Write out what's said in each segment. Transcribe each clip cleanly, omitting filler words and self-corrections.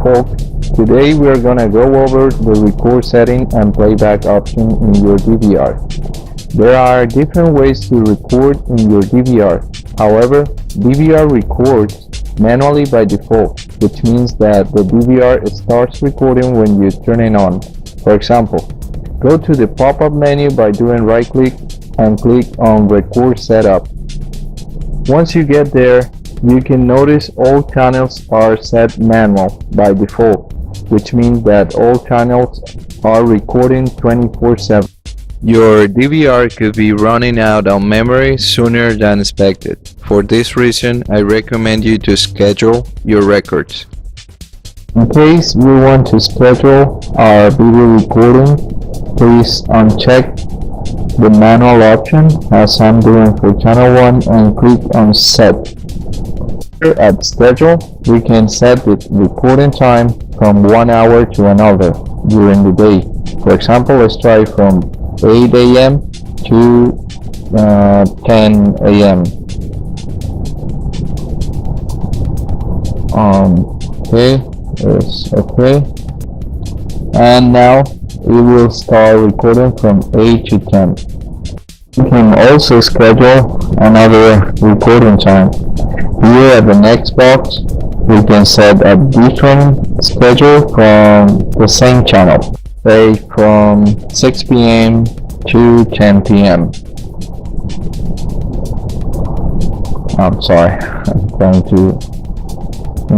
folks. Today we are gonna go over the record setting and playback option in your DVR. There are different ways to record in your DVR. However, DVR records manually by default, which means that the DVR starts recording when you turn it on. For example, go to the pop-up menu by doing right-click and click on Record Setup. Once you get there, you can notice all channels are set manual by default, which means that all channels are recording 24/7. Your DVR could be running out on memory sooner than expected. For this reason, I recommend you to schedule your records. In case we want to schedule our video recording, please uncheck the manual option as I'm doing for channel 1 and click on Set. Here at Schedule, we can set the recording time from 1 hour to another during the day. For example, let's try from 8 a.m. to 10 a.m. Okay, it's okay. And now it will start recording from 8 to 10. You can also schedule another recording time. Here at the next box, we can set a different schedule from the same channel, say from 6 p.m. to 10 p.m. I'm sorry, I'm trying to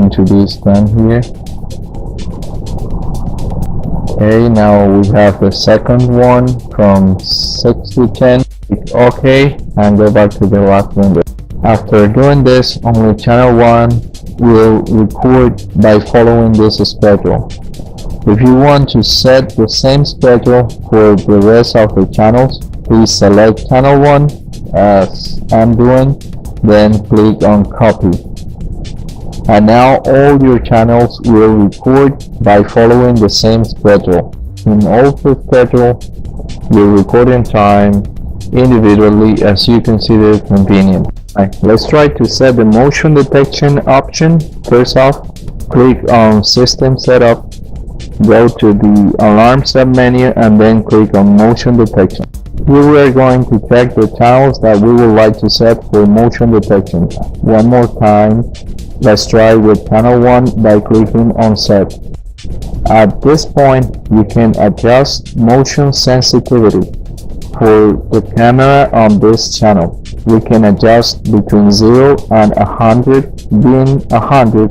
introduce them here. Okay, now we have the second one from 6 to 10. Click OK and go back to the last window. After doing this, only channel 1 will record by following this schedule. If you want to set the same schedule for the rest of the channels, please select channel 1 as I'm doing, then click on copy. And now all your channels will record by following the same schedule. You can also schedule your recording time individually as you consider convenient. Right, let's try to set the motion detection option. First off, click on System Setup, go to the Alarm submenu and then click on Motion Detection. Here we are going to check the channels that we would like to set for motion detection. One more time, let's try with channel 1 by clicking on Set. At this point, you can adjust motion sensitivity for the camera on this channel. We can adjust between 0 and 100, being 100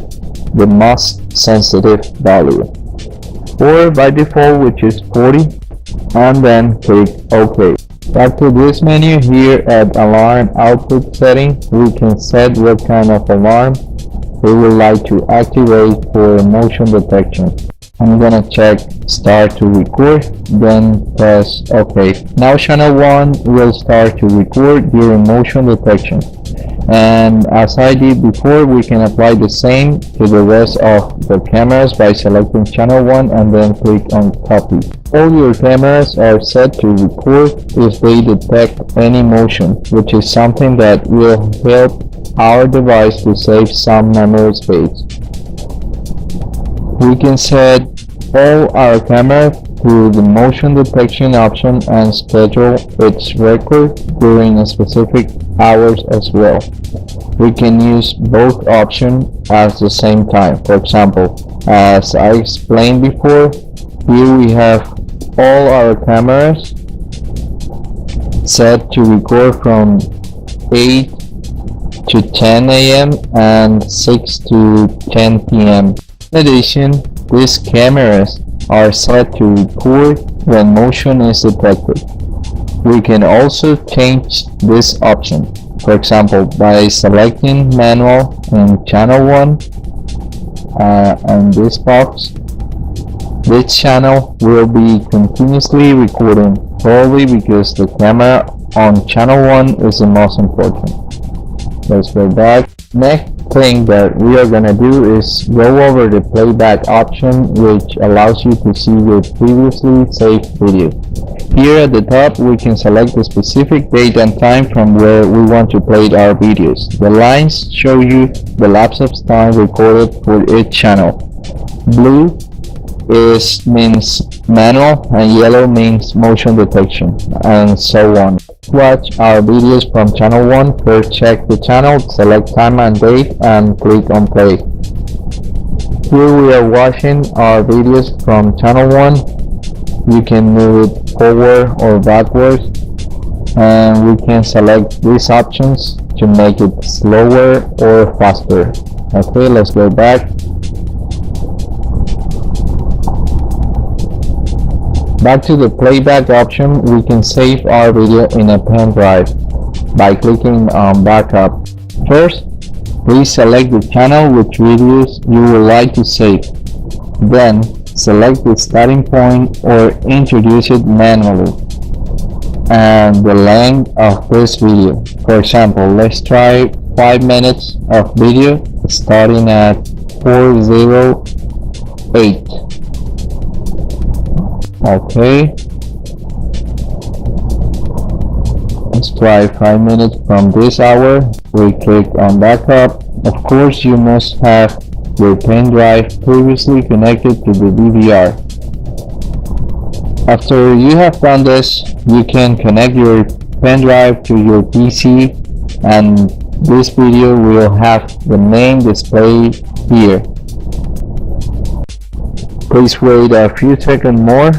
the most sensitive value, or by default, which is 40, and then click OK. Back to this menu here at Alarm Output Setting, we can set what kind of alarm we would like to activate for motion detection. I'm gonna check Start to Record, then press OK. Now channel 1 will start to record during motion detection. And as I did before, we can apply the same to the rest of the cameras by selecting channel 1 and then click on Copy. All your cameras are set to record if they detect any motion, which is something that will help our device to save some memory space. We can set all our cameras to the motion detection option and schedule its record during specific hours as well. We can use both options at the same time. For example, as I explained before, here we have all our cameras set to record from 8 to 10 a.m. and 6 to 10 p.m. In addition, these cameras are set to record when motion is detected. We can also change this option, for example, by selecting Manual in channel 1 and this box. This channel will be continuously recording, probably because the camera on channel 1 is the most important. Let's go back. Next thing that we are gonna do is go over the playback option, which allows you to see your previously saved video. Here at the top, we can select the specific date and time from where we want to play our videos. The lines show you the lapse of time recorded for each channel. Blue means manual and yellow means motion detection, and so on. Watch our videos from channel 1. First check the channel, select time and date, and click on play. Here we are watching our videos from channel 1. You can move it forward or backwards, and we can select these options to make it slower or faster. Okay, let's go back. Back to the playback option, we can save our video in a pen drive by clicking on backup. First, please select the channel which videos you would like to save. Then, select the starting point or introduce it manually and the length of this video. For example, let's try 5 minutes of video starting at 4:08. Okay, let's try 5 minutes from this hour. We click on backup. Of course, you must have your pen drive previously connected to the DVR. After you have done this, you can connect your pen drive to your PC, and this video will have the name displayed here. Please wait a few seconds more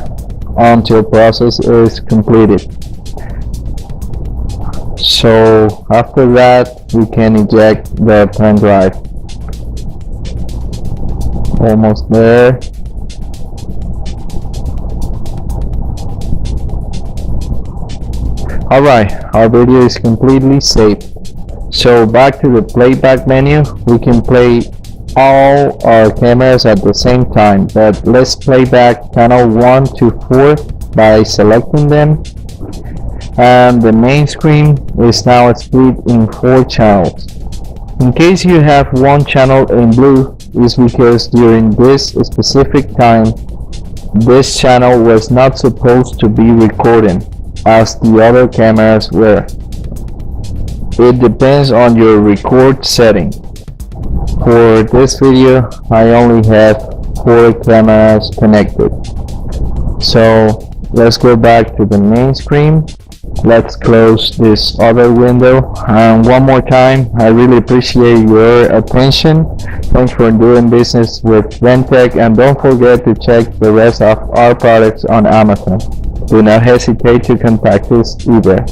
until process is completed. So after that, we can eject the pen drive. Almost there. Alright, our video is completely saved. So back to the playback menu, we can play all our cameras at the same time, but let's play back channel 1 to 4 by selecting them, and the main screen is now split in 4 channels. In case you have one channel in blue, is because during this specific time this channel was not supposed to be recording as the other cameras were. It depends on your record setting. For this video, I only have 4 cameras connected. So let's go back to the main screen. Let's close this other window, and one more time, I really appreciate your attention. Thanks for doing business with Ventech, and don't forget to check the rest of our products on Amazon. Do not hesitate to contact us either.